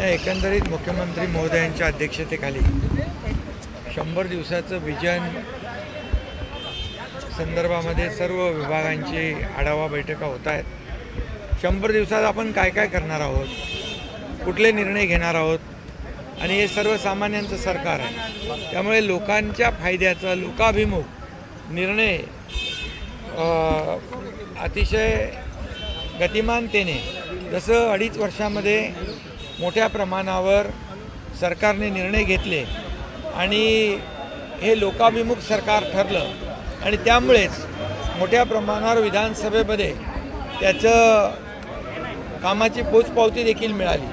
एकंदरीत मुख्यमंत्री महोदयांच्या अध्यक्षतेखाली 100 दिवसाचं विजन संदर्भामध्ये सर्व विभागांची आढावा बैठका होत आहेत। 100 दिवसात आपण काय काय करणार आहोत, कुठले निर्णय घेणार आहोत, आणि हे सर्वसामान्यांचं सरकार आहे, त्यामुळे लोकांच्या फायद्याचा लोकाभिमुख निर्णय अतिशय गतिमानतेने जसं 2.5 वर्षामध्ये मोठ्या प्रमाणावर सरकारने निर्णय घेतले आणि हे लोकाभिमुख सरकार ठरलं आणि त्यामुळेच मोठ्या प्रमाणावर विधानसभेमध्ये त्याचं कामाची पोचपावती देखील मिळाली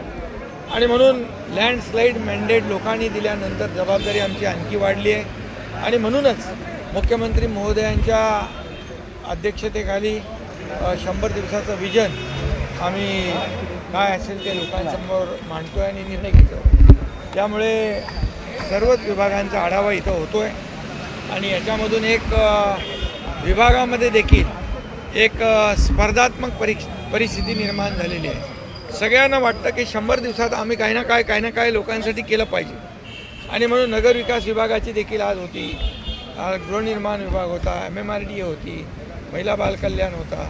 आणि म्हणून लँडस्लाईड मॅन्डेट लोकांनी दिल्यानंतर जबाबदारी आमची आणखी वाढली आहे आणि म्हणूनच मुख्यमंत्री महोदयांच्या अध्यक्षतेखाली 100 दिवसाचं विजन आम्ही काय असेल ते लोकांसमोर मांडतो आहे आणि निर्णय घेतो। त्यामुळे सर्वच विभागांचा आढावा इथं होतो आहे आणि याच्यामधून एक विभागामध्ये देखील एक स्पर्धात्मक परिस्थिती निर्माण झालेली आहे। सगळ्यांना वाटतं की 100 दिवसात आम्ही काही ना काय लोकांसाठी केलं पाहिजे आणि म्हणून नगरविकास विभागाची देखील आज होती, गृहनिर्माण विभाग होता, MMRDA होती, महिला बालकल्याण होता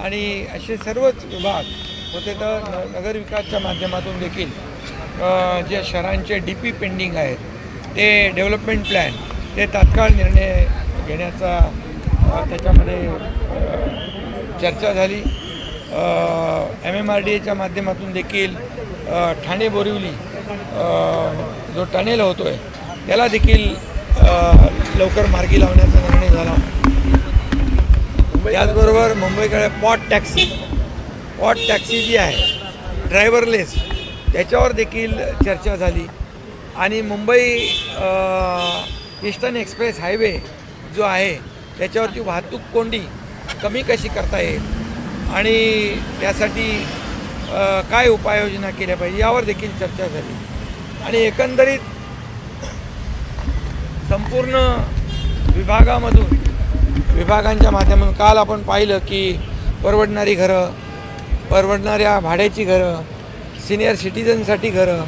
आणि असे सर्वच विभाग होते। तर नगरविकासच्या माध्यमातून देखील जे शहरांचे DP पेंडिंग आहेत ते डेव्हलपमेंट प्लॅन ते तात्काळ निर्णय घेण्याचा त्याच्यामध्ये चर्चा झाली। MMRDAच्या माध्यमातून देखील ठाणे बोरिवली जो टनेल होतो आहे त्याला देखील लवकर मार्गी लावण्याचा निर्णय झाला। त्याचबरोबर मुंबईकडे पॉट टॅक्सी जी आहे ड्रायव्हरलेस त्याच्यावर देखील चर्चा झाली आणि मुंबई ईस्टर्न एक्सप्रेस हायवे जो आहे त्याच्यावरची वाहतूक कोंडी कमी कशी करता येईल आणि त्यासाठी काय उपाययोजना केल्या पाहिजे यावर देखील चर्चा झाली आणि एकंदरीत संपूर्ण विभागांच्या माध्यमातून काल आपण पाहिलं की परवडणारी घरं, परवडणाऱ्या भाड्याची घरं, सिनियर सिटीजनसाठी घरं,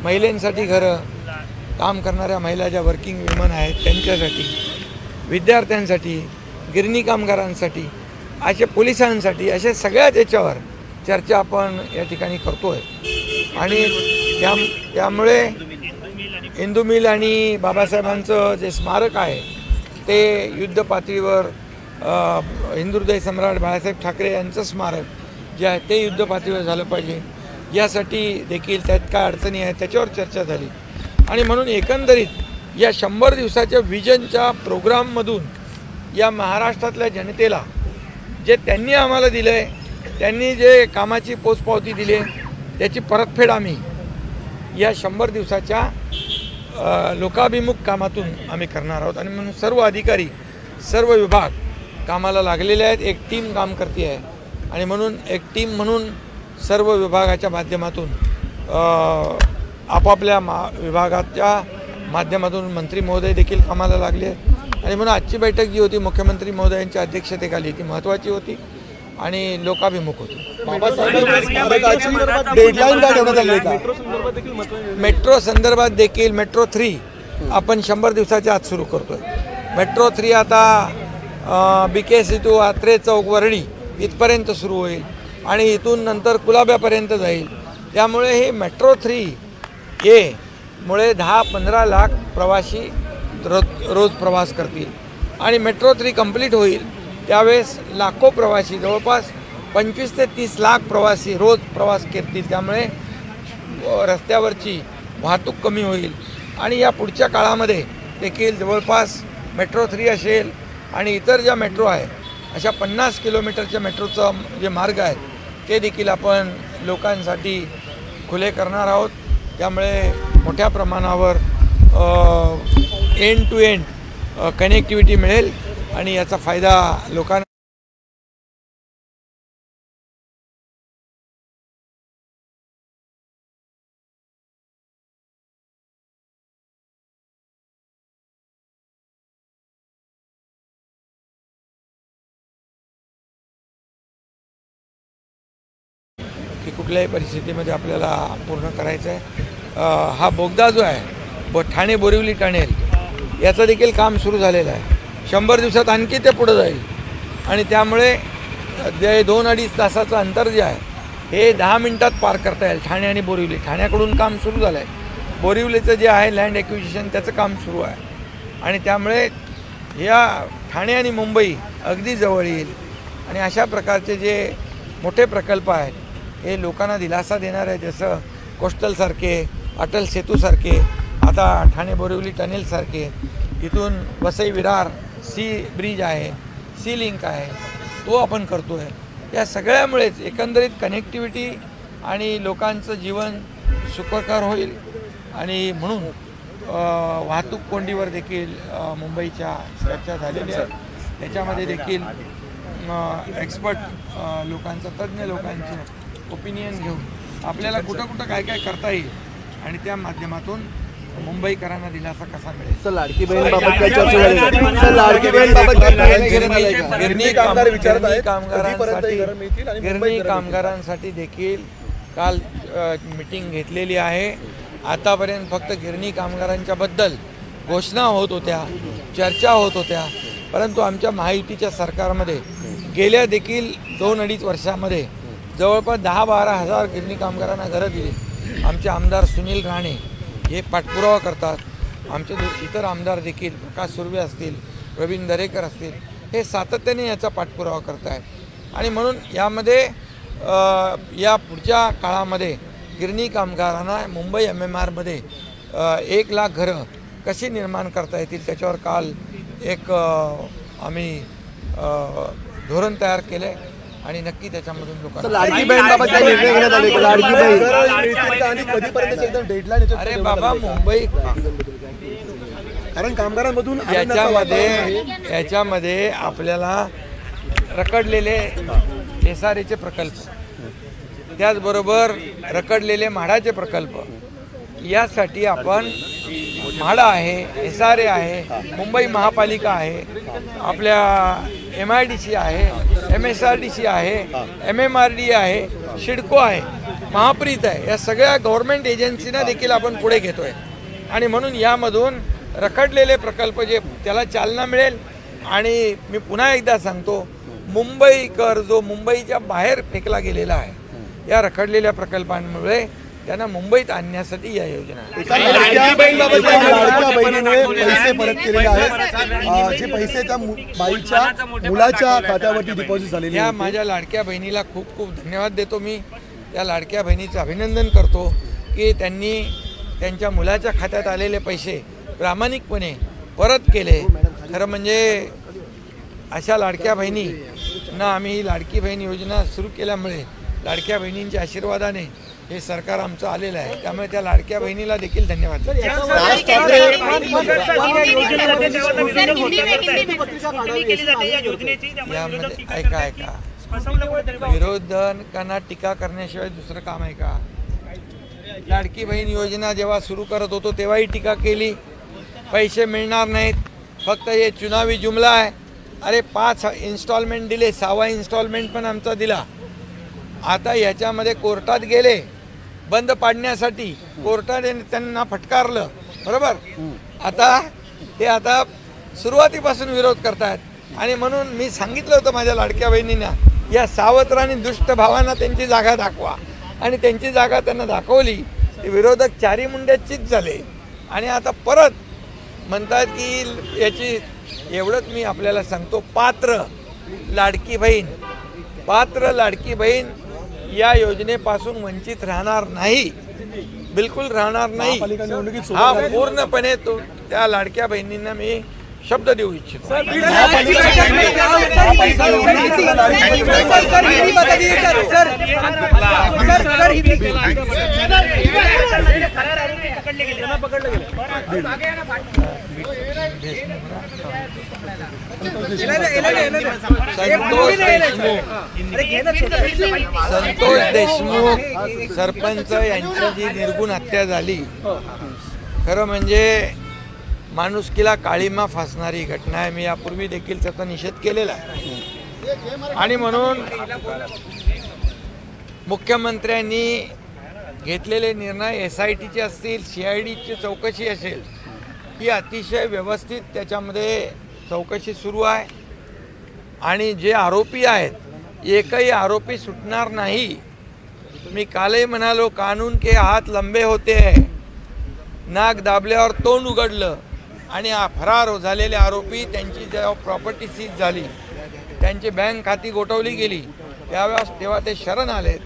महिलांसाठी घरं, काम करणाऱ्या महिला ज्या वर्किंग विमन आहेत त्यांच्यासाठी, विद्यार्थ्यांसाठी, गिरणी कामगारांसाठी, अशा पोलिसांसाठी, अशा सगळ्याच याच्यावर चर्चा आपण या ठिकाणी करतो आहे आणि त्यामुळे इंदू मिल आणि बाबासाहेबांचं जे स्मारक आहे ते युद्ध पातळीवर हिंदुहृदय सम्राट बाळासाहेब ठाकरे यांचं स्मारक जे आहे ते युद्ध पातळीवर झालं पाहिजे यासाठी देखील त्यात काय अडचणी आहेत त्याच्यावर चर्चा झाली आणि म्हणून एकंदरीत या 100 दिवसाच्या विजनच्या प्रोग्राममधून या महाराष्ट्रातल्या जनतेला जे त्यांनी आम्हाला दिलं आहे, त्यांनी जे कामाची पोचपावती दिली आहे त्याची परतफेड आम्ही या 100 दिवसाच्या लोकाभिमुख कामातून आम्ही करणार आहोत आणि म्हणून सर्व अधिकारी, सर्व विभाग कामाला लागलेले आहेत। एक टीम काम करते आहे आणि म्हणून एक टीम म्हणून सर्व विभागाच्या माध्यमातून आपापल्या विभागाच्या माध्यमातून मंत्री महोदय देखील कामाला लागले आणि म्हणून आजची बैठक जी होती मुख्यमंत्री महोदयांच्या अध्यक्षतेखाली ती महत्त्वाची होती आणि लोकाभिमुख होती। मेट्रो संदर्भात देखील मेट्रो 3 आपण 100 दिवसाच्या आत सुरू करतोय। मेट्रो 3 आता BK सेतू, आत्रे चौक, वरळी इथपर्यंत सुरू होईल आणि इथून नंतर कुलाब्यापर्यंत जाईल। त्यामुळे हे मेट्रो 3A मुळे 10-15 लाख प्रवासी रोज प्रवास करतील आणि मेट्रो 3 कंप्लीट होईल त्यावेळेस लाखो प्रवासी, जवळपास 25 ते 30 लाख प्रवासी रोज प्रवास करतील। त्यामुळे रस्त्यावरची वाहतूक कमी होईल आणि या पुढच्या काळामध्ये देखील जवळपास मेट्रो 3 असेल आणि इतर ज्या मेट्रो आहे अशा 50 किलोमीटरच्या मेट्रोचा जे मार्ग आहेत ते देखील आपण लोकांसाठी खुले करणार आहोत। त्यामुळे मोठ्या प्रमाणावर एंड टू एंड कनेक्टिव्हिटी मिळेल आणि याचा फायदा लोकांना कुठल्याही परिस्थितीमध्ये आपल्याला पूर्ण करायचं आहे। हा बोगदा जो आहे ठाणे बोरिवली टनेल याचं देखील काम सुरू झालेलं आहे। 100 दिवसात आणखी ते पुढे जाईल आणि त्यामुळे जे 2-2.5 तासाचं अंतर जे आहे हे 10 मिनिटात पार करता येईल। ठाणे आणि बोरिवली, ठाण्याकडून काम सुरू झालं आहे, बोरिवलीचं जे आहे लँड ॲक्विजिशन त्याचं काम सुरू आहे आणि त्यामुळे या ठाणे आणि मुंबई अगदी जवळ येईल आणि अशा प्रकारचे जे मोठे प्रकल्प आहेत हे लोकांना दिलासा देणार आहे। जसं कोस्टलसारखे, अटल सेतूसारखे, आता ठाणे बोरिवली टनेलसारखे, इथून वसई विरार सी ब्रिज आहे, सी लिंक आहे, तो आपण करतो आहे। या सगळ्यामुळेच एकंदरीत कनेक्टिव्हिटी आणि लोकांचं जीवन सुखकर होईल आणि म्हणून वाहतूक कोंडीवर देखील मुंबईच्या चर्चा झालेली आहे। त्याच्यामध्ये देखील एक्सपर्ट लोकांचं, तज्ज्ञ लोकांचं ओपिनियन घेऊन आपल्याला कुठं कुठं काय काय करता येईल आणि त्या माध्यमातून मुंबईकरांना दिलासा कसा मिळेल। सर लाडकी बहीण बाबत काय चर्चा झाली? सर लाडकी बहीण बाबत गिरणी कामगारांसाठी देखील काल मीटिंग घेतलेली आहे। आतापर्यंत फक्त गिरणी कामगारांच्या बद्दल घोषणा होत होत्या, चर्चा होत होत्या, परंतु आमच्या महायुतीच्या सरकारमध्ये गेल्या देखील 2-2.5 वर्षामध्ये जवळपास 10-12 हजार गिरणी कामगारांना घरं दिली। आमचे आमदार सुनील राणे हे पाठपुरावा करतात, आमचे इतर आमदार देखील प्रकाश सुर्वे असतील, प्रवीण दरेकर असतील, हे सातत्याने याचा पाठपुरावा करत आहेत आणि म्हणून यामध्ये या पुढच्या काळामध्ये गिरणी कामगारांना मुंबई MMRमध्ये 1 लाख घरं कशी निर्माण करता येतील त्याच्यावर काल एक आम्ही धोरण तयार केलं आहे आणि नक्की त्याच्यामधून लोकांना लाडकी बहीण बाबत काय निर्णय घेण्यात आले? लाडकी बहीण अरे बाबा मुंबई कारण कामगारांमधून याच्यामध्ये आपल्याला रखडलेले SRAचे प्रकल्प, त्याचबरोबर रखडलेले म्हाडाचे प्रकल्प, यासाठी आपण म्हाडा आहे, SRA आहे, मुंबई महापालिका आहे, आपल्या MIDC आहे, MSRDC आहे, MMRD आहे, शिडको आहे, महाप्रीत आहे, या सगळ्या गव्हर्नमेंट एजन्सीना देखील आपण पुढे घेतोय आणि म्हणून यामधून रखडलेले प्रकल्प जे त्याला चालना मिळेल आणि मी पुन्हा एकदा सांगतो, मुंबईकर जो मुंबईच्या बाहेर फेकला गेलेला आहे या रखडलेल्या प्रकल्पांमुळे त्यांना मुंबईत आणण्यासाठी या योजना लाडक्या बहिणीने पैसे परत केलेले आहेत, जे पैसे त्या बाईच्या मुलाच्या खात्यावरती डिपॉझिट झालेले या माझ्या लाडक्या बहिणीला खूप खूप धन्यवाद देतो। मी त्या लाडक्या बहिणीचं अभिनंदन करतो की त्यांनी त्यांच्या मुलाच्या खात्यात आलेले पैसे प्रामाणिकपणे परत केले। खरं म्हणजे अशा लाडक्या बहिणींना आम्ही लाडकी बहीण योजना सुरू केल्यामुळे लाडक्या बहिणींच्या आशीर्वादाने हे सरकार आमचं आलेलं आहे, त्यामुळे त्या लाडक्या बहिणीला देखील धन्यवाद। यामध्ये ऐका विरोधकांना टीका करण्याशिवाय दुसरं काम आहे का? लाडकी बहीण योजना जेव्हा सुरू करत होतो तेव्हाही टीका केली, पैसे मिळणार नाहीत, फक्त हे चुनावी जुमला आहे। अरे 5 इन्स्टॉलमेंट दिले, 6वा इन्स्टॉलमेंट पण आमचा दिला। आता याच्यामध्ये कोर्टात गेले बंद पाडण्यासाठी, कोर्टाने त्यांना फटकारलं, बरोबर। आता सुरुवातीपासून विरोध करतायत आणि म्हणून मी सांगितलं होतं माझ्या लाडक्या बहिणींना, या सावत्र आणि दुष्ट भावांना त्यांची जागा दाखवा आणि त्यांची जागा त्यांना दाखवली, ते विरोधक चारी मुंड्याचीच झाले आणि आता परत म्हणतात की याची एवढंच मी आपल्याला सांगतो, पात्र लाडकी बहीण या योजनेपासून वंचित राहणार नाही, बिलकुल राहणार नाही। हा पूर्णपणे तो त्या लाडक्या बहिणींना मी शब्द देऊ इच्छितो। संतोष देशमुख सरपंच यांची जी निर्गुण हत्या झाली, खरं म्हणजे माणुसकीला काळीमा फासणारी घटना आहे। मी यापूर्वी देखील त्याचा निषेध केलेला आहे आणि म्हणून मुख्यमंत्र्यांनी घेतलेले निर्णय SITचे असतील, CIDची चौकशी असेल, ही अतिशय व्यवस्थित त्याच्यामध्ये चौकशी सुरू आहे आणि जे आरोपी आहेत एकही आरोपी सुटणार नाही। मी कालही म्हणालो, कानून के हात लंबे होते हैं, नाक दाबल्यावर तोंड उघडलं आणि फरार झालेले आरोपी त्यांची जेव्हा प्रॉपर्टी सीज झाली, त्यांची बँक खाती गोठवली गेली, तेव्हा ते शरण आलेत।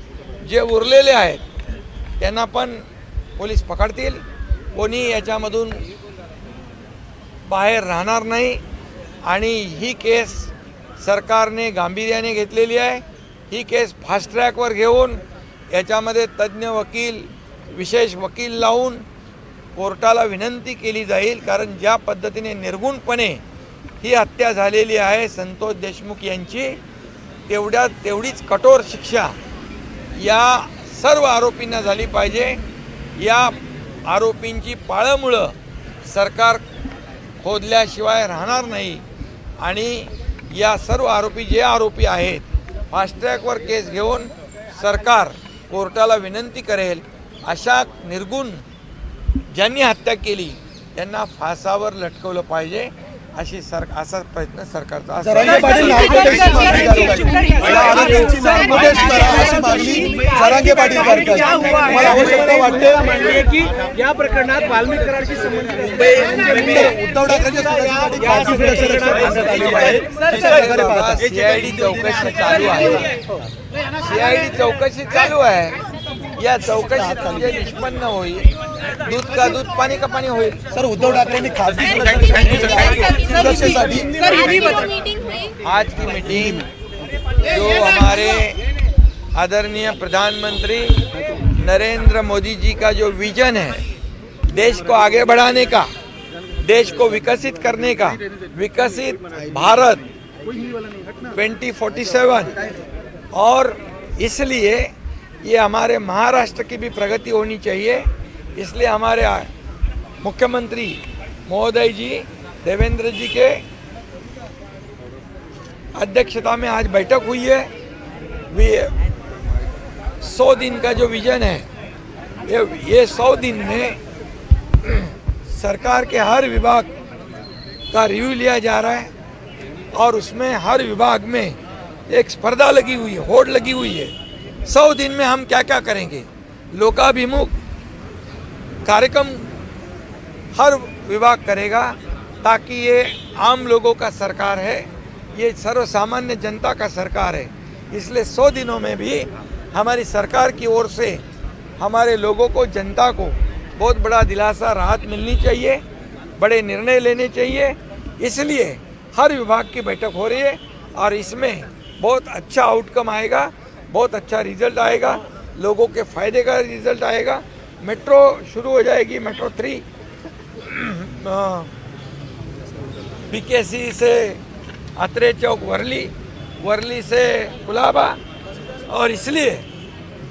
जे उरलेले आहेत त्यांना पण पोलीस पकडतील, कोणी याच्यामधून बाहेर राहणार नाही आणि ही केस सरकारने गांभीर्याने घेतलेली आहे। ही केस फास्ट ट्रॅकवर घेऊन याच्यामध्ये तज्ज्ञ वकील, विशेष वकील लावून कोर्टाला विनंती केली जाईल, कारण ज्या पद्धतीने निर्गुणपणे ही हत्या झालेली आहे संतोष देशमुख यांची, तेवढीच कठोर शिक्षा या सर्व आरोपींना झाली पाहिजे। या आरोपींची पाळंमुळं सरकार खोदल्याशिवाय राहणार नाही आणि या सर्व आरोपी जे आरोपी आहेत फास्ट ट्रॅकवर केस घेऊन सरकार कोर्टाला विनंती करेल, अशा निर्गुण ज्यांनी हत्या केली त्यांना फासावर लटकवलं पाहिजे, असा प्रयत्न सरकारचा असेल। या प्रकरणात वाल्मिक कराडशी संबंधित उद्धव CID चौकशी चालू आहे। CID चौकशी चालू आहे। या चौकशीत म्हणजे निष्पन्न होईल, दूध का दूध, पानी का पानी होईल। सर, उद्धव ठाकरेंनी खासगी सुरक्षेसाठी आज की मीटिंग जो हमारे आदरणीय प्रधानमंत्री नरेंद्र मोदी जी का जो विजन है, देश को आगे बढ़ाने का, देश को विकसित करने का, विकसित भारत 2047, और इसलिए ये हमारे महाराष्ट्र की भी प्रगति होनी चाहिए। इसलिए हमारे मुख्यमंत्री महोदय जी देवेंद्र जी के अध्यक्षता में आज बैठक हुई है। 100 दिन का जो विजन है, ये 100 दिन में सरकार के हर विभाग का रिव्यू लिया जा रहा है और उसमें हर विभाग में एक स्पर्धा लगी हुई है, होड़ लगी हुई है। 100 दिन में हम क्या क्या करेंगे, लोकाभिमुख कार्यक्रम हर विभाग करेगा, ताकि ये आम लोगों का सरकार है, ये सर्वसामान्य जनता का सरकार है। इसलिए 100 दिनों में भी हमारी सरकार की ओर से हमारे लोगों को, जनता को बहुत बड़ा दिलासा, राहत मिलनी चाहिए, बड़े निर्णय लेने चाहिए। इसलिए हर विभाग की बैठक हो रही है और इसमें बहुत अच्छा आउटकम आएगा, बहुत अच्छा रिजल्ट आएगा, लोगों के फायदे का रिजल्ट आएगा। मेट्रो शुरू हो जाएगी, मेट्रो 3 BKC से अत्रे चौक वर्ली, वर्ली से कुलाबा, और इसलिए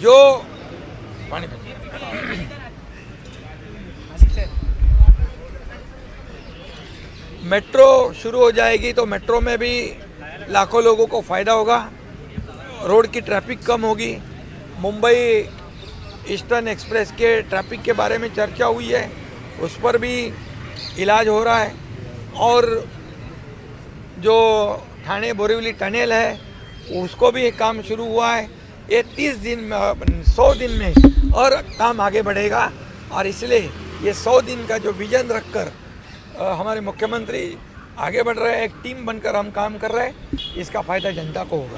जो पानी मेट्रो शुरू हो जाएगी तो मेट्रो में भी लाखों लोगों को फ़ायदा होगा, रोड की ट्रैफिक कम होगी। मुंबई ईस्टर्न एक्सप्रेस के ट्रैफिक के बारे में चर्चा हुई है, उस पर भी इलाज हो रहा है, और जो ठाणे बोरीवली टनल है उसको भी काम शुरू हुआ है। ये 30 दिन में, 100 दिन में और काम आगे बढ़ेगा, और इसलिए ये 100 दिन का जो विजन रखकर हमारे मुख्यमंत्री आगे बढ़ रहे हैं, एक टीम बनकर हम काम कर रहे हैं, इसका फायदा जनता को होगा।